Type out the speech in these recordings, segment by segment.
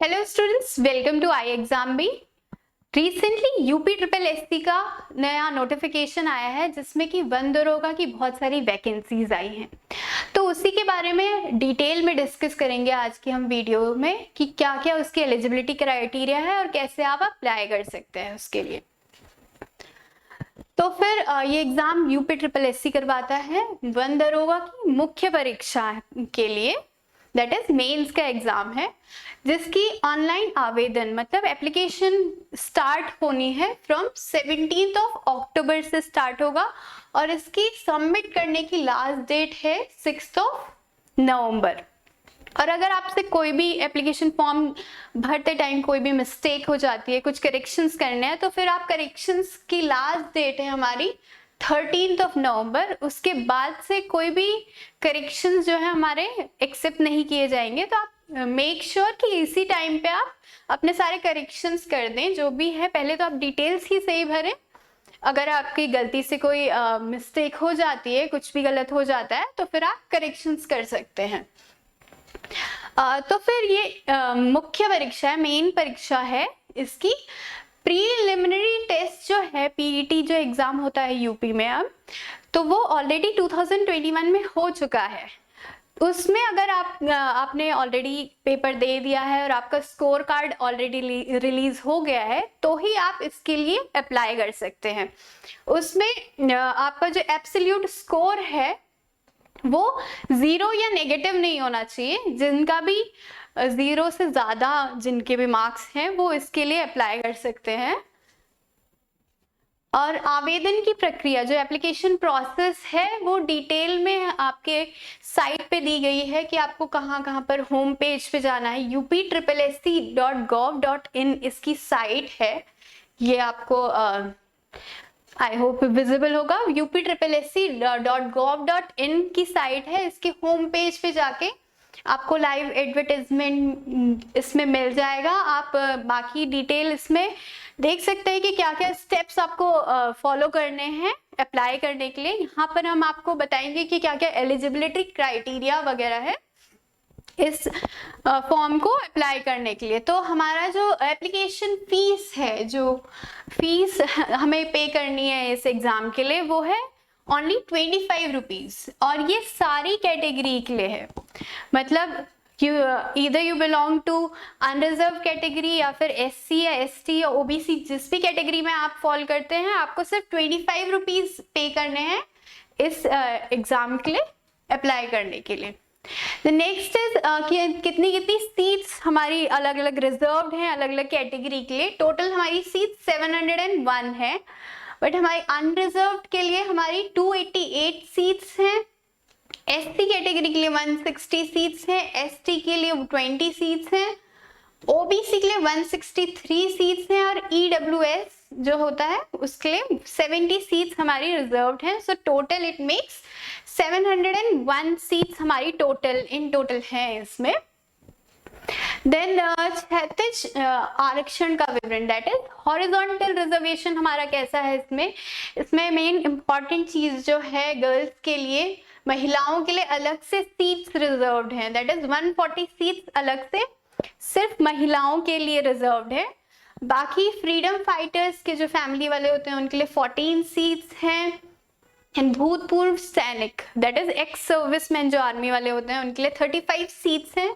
Hello students, welcome to I exam B. Recently UP triple SC का नया notification आया है जिसमें कि वन दरोगा की बहुत सारी वैकेंसीज आई हैं। तो उसी के बारे में डिटेल में डिस्कस करेंगे आज की हम वीडियो में कि क्या क्या उसकी एलिजिबिलिटी क्राइटेरिया है और कैसे आप अप्लाई कर सकते हैं उसके लिए। तो फिर ये एग्जाम यूपी ट्रिपल एससी करवाता है वन दरोगा की मुख्य परीक्षा के लिए, दैट इज मेंस का एग्जाम है, जिसकी ऑनलाइन आवेदन मतलब एप्लीकेशन स्टार्ट होनी है फ्रॉम 17 अक्टूबर से स्टार्ट होगा और इसकी सबमिट करने की लास्ट डेट है 6 नवंबर। और अगर आपसे कोई भी एप्लीकेशन फॉर्म भरते टाइम कोई भी मिस्टेक हो जाती है, कुछ करेक्शंस करने हैं, तो फिर आप करेक्शंस की लास्ट डेट है हमारी 13 नवंबर। उसके बाद से कोई भी करेक्शंस जो है हमारे एक्सेप्ट नहीं किए जाएंगे। तो आप मेक श्योर कि इसी टाइम पे आप अपने सारे करेक्शंस कर दें, जो भी है। पहले तो आप डिटेल्स ही सही भरें। अगर आपकी गलती से कोई मिस्टेक हो जाती है, कुछ भी गलत हो जाता है, तो फिर आप करेक्शंस कर सकते हैं। तो फिर ये मुख्य परीक्षा है, मेन परीक्षा है। इसकी प्रीलिमिनरी टेस्ट जो है, पीईटी जो एग्जाम होता है यूपी में अब, तो वो ऑलरेडी 2021 में हो चुका है। उसमें अगर आपने ऑलरेडी पेपर दे दिया है और आपका स्कोर कार्ड ऑलरेडी रिलीज हो गया है, तो ही आप इसके लिए अप्लाई कर सकते हैं। उसमें आपका जो एब्सोल्यूट स्कोर है वो 0 या नेगेटिव नहीं होना चाहिए। जिनका भी 0 से ज्यादा जिनके भी मार्क्स हैं वो इसके लिए अप्लाई कर सकते हैं। और आवेदन की प्रक्रिया, जो एप्लीकेशन प्रोसेस है, वो डिटेल में आपके साइट पे दी गई है कि आपको कहाँ कहाँ पर होम पेज पे जाना है। uptripplesc.gov.in इसकी साइट है। ये आपको आई होप विजिबल होगा। uptripplesc.gov.in की साइट है। इसके होम पेज पे जाके आपको लाइव एडवर्टाइजमेंट इसमें मिल जाएगा। आप बाकी डिटेल इसमें देख सकते हैं कि क्या क्या स्टेप्स आपको फॉलो करने हैं अप्लाई करने के लिए। यहाँ पर हम आपको बताएंगे कि क्या क्या एलिजिबिलिटी क्राइटेरिया वगैरह है इस फॉर्म को अप्लाई करने के लिए। तो हमारा जो एप्लीकेशन फीस है, जो फीस हमें पे करनी है इस एग्जाम के लिए, वो है ओनली 25 रुपीज। और ये सारी कैटेगरी के लिए है। मतलब either you belong to unreserve category या फिर SC या ST या OBC, जिस भी कैटेगरी में आप फॉल करते हैं, आपको सिर्फ 25 रुपीज पे करने हैं इस एग्जाम के लिए अप्लाई करने के लिए। नेक्स्ट इज कितनी कितनी सीट्स हमारी अलग अलग रिजर्व्ड हैं अलग अलग कैटेगरी के लिए। टोटल हमारी सीट 701 है, बट हमारी अनरिजर्व्ड के लिए हमारी 288 सीट्स हैं। SC कैटेगरी के लिए 160 सीट्स हैं, ST के लिए 20 सीट्स हैं, OBC के लिए 163 सीट्स हैं और EWS जो होता है उसके लिए 70 सीट्स हमारी रिजर्व्ड हैं। So total it makes 701 seats हमारी इन टोटल हैं इसमें। देन क्षैतिज आरक्षण का विवरण, दैट इज हॉरिजॉन्टल रिजर्वेशन हमारा कैसा है इसमें मेन इंपॉर्टेंट चीज जो है, गर्ल्स के लिए, महिलाओं के लिए अलग से सीट्स रिजर्व्ड हैं। दैट इज 140 सीट्स अलग से सिर्फ महिलाओं के लिए रिजर्व्ड है। बाकी फ्रीडम फाइटर्स के जो फैमिली वाले होते हैं उनके लिए 14 सीट्स हैं। भूतपूर्व सैनिक, दैट इज एक्स सर्विसमैन जो आर्मी वाले होते हैं, उनके लिए 35 सीट्स हैं।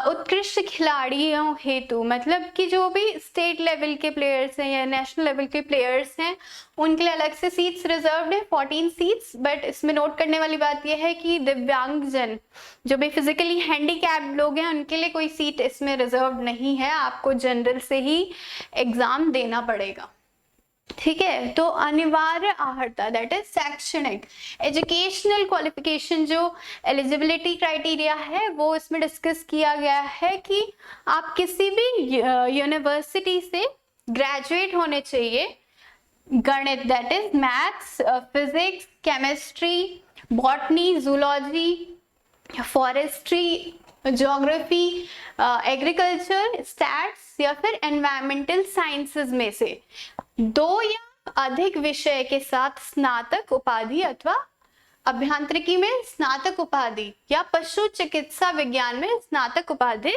उत्कृष्ट खिलाड़ियों हेतु, मतलब कि जो भी स्टेट लेवल के प्लेयर्स हैं या नेशनल लेवल के प्लेयर्स हैं, उनके लिए अलग से सीट्स रिजर्व्ड है 14 सीट्स। बट इसमें नोट करने वाली बात यह है कि दिव्यांगजन, जो भी फिजिकली हैंडीकैप्ड लोग हैं, उनके लिए कोई सीट इसमें रिजर्व नहीं है। आपको जनरल से ही एग्जाम देना पड़ेगा, ठीक है। तो अनिवार्य अर्हता, दैट इज शैक्षणिक एजुकेशनल क्वालिफिकेशन, जो एलिजिबिलिटी क्राइटेरिया है वो इसमें डिस्कस किया गया है कि आप किसी भी यूनिवर्सिटी से ग्रेजुएट होने चाहिए। गणित, that is maths, physics, chemistry, botany, zoology, forestry, geography, agriculture, stats या फिर एनवायरमेंटल साइंसेस में से 2 या अधिक विषय के साथ स्नातक उपाधि अथवा अभियांत्रिकी में स्नातक उपाधि या पशु चिकित्सा विज्ञान में स्नातक उपाधि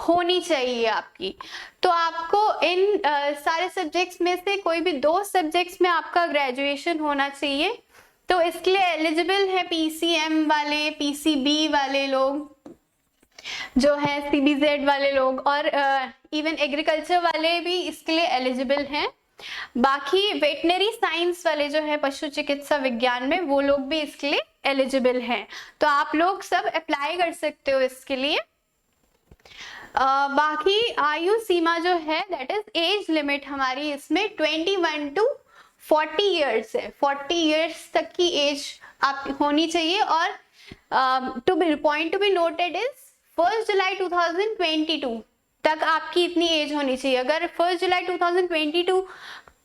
होनी चाहिए आपकी। तो आपको इन सारे सब्जेक्ट्स में से कोई भी 2 सब्जेक्ट्स में आपका ग्रेजुएशन होना चाहिए। तो इसके लिए एलिजिबल है पीसीएम वाले, पीसीबी वाले लोग जो है, सीबीजेड वाले लोग, और इवन एग्रीकल्चर वाले भी इसके लिए एलिजिबल हैं। बाकी वेटनरी साइंस वाले जो है, पशु चिकित्सा विज्ञान में, वो लोग भी इसके लिए एलिजिबल हैं। तो आप लोग सब अप्लाई कर सकते हो इसके लिए। बाकी आयु सीमा जो है, दैट इज एज लिमिट हमारी इसमें 21 to 40 ईयर्स है। 40 ईयर्स तक की एज आप होनी चाहिए। और point to be noted is 1 जुलाई 2022 तक आपकी इतनी एज होनी चाहिए। अगर 1 जुलाई 2022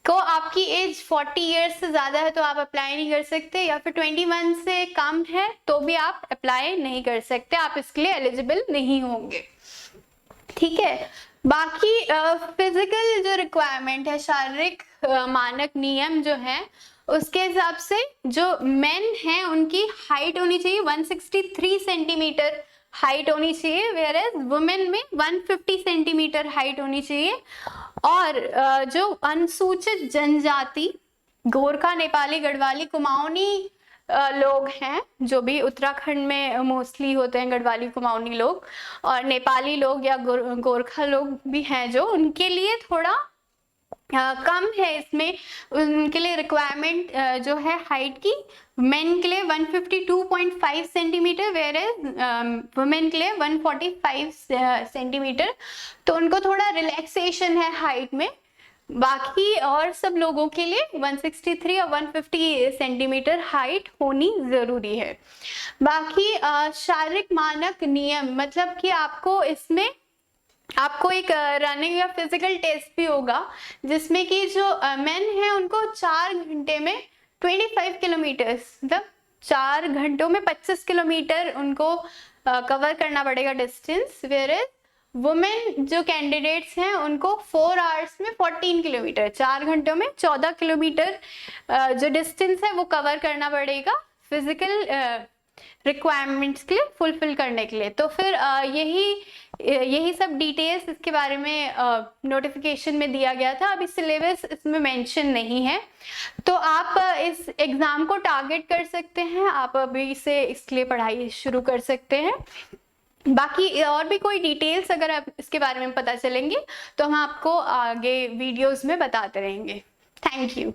को आपकी एज 40 ईयर्स से ज्यादा है तो आप अप्लाई नहीं कर सकते, या फिर 21 से कम है तो भी आप अप्लाई नहीं कर सकते, आप इसके लिए एलिजिबल नहीं होंगे। ठीक है। बाकी फिजिकल जो रिक्वायरमेंट है, शारीरिक मानक नियम जो है, उसके हिसाब से जो मेन हैं उनकी हाइट होनी चाहिए 163 सेंटीमीटर हाइट होनी चाहिए, वेयर एज वुमेन में 150 सेंटीमीटर हाइट होनी चाहिए। और जो अनुसूचित जनजाति, गोरखा, नेपाली, गढ़वाली, कुमाऊनी लोग हैं, जो भी उत्तराखंड में मोस्टली होते हैं गढ़वाली कुमाऊनी लोग, और नेपाली लोग या गोरखा लोग भी हैं जो, उनके लिए थोड़ा कम है इसमें। उनके लिए रिक्वायरमेंट जो है हाइट की, मेन के लिए 152.5 सेंटीमीटर, वेयर एज वुमेन के लिए 145 सेंटीमीटर। तो उनको थोड़ा रिलैक्सेशन है हाइट में। बाकी और सब लोगों के लिए 163 और 150 सेंटीमीटर हाइट होनी जरूरी है। बाकी शारीरिक मानक नियम, मतलब कि आपको इसमें आपको एक रनिंग या फिजिकल टेस्ट भी होगा, जिसमें कि जो मेन है उनको 4 घंटे में 25 किलोमीटर, मतलब 4 घंटों में 25 किलोमीटर उनको कवर करना पड़ेगा डिस्टेंस, वेयर एज वुमेन जो कैंडिडेट्स हैं उनको 4 आवर्स में 14 किलोमीटर, 4 घंटों में 14 किलोमीटर जो डिस्टेंस है वो कवर करना पड़ेगा फिजिकल रिक्वायरमेंट्स के लिए, फुलफिल करने के लिए। तो फिर यही सब डिटेल्स इसके बारे में नोटिफिकेशन में दिया गया था। अभी सिलेबस इसमें मेंशन नहीं है, तो आप इस एग्जाम को टारगेट कर सकते हैं, आप अभी से इसके लिए पढ़ाई शुरू कर सकते हैं। बाकी और भी कोई डिटेल्स अगर आप इसके बारे में पता चलेंगे तो हम आपको आगे वीडियोस में बताते रहेंगे। Thank you.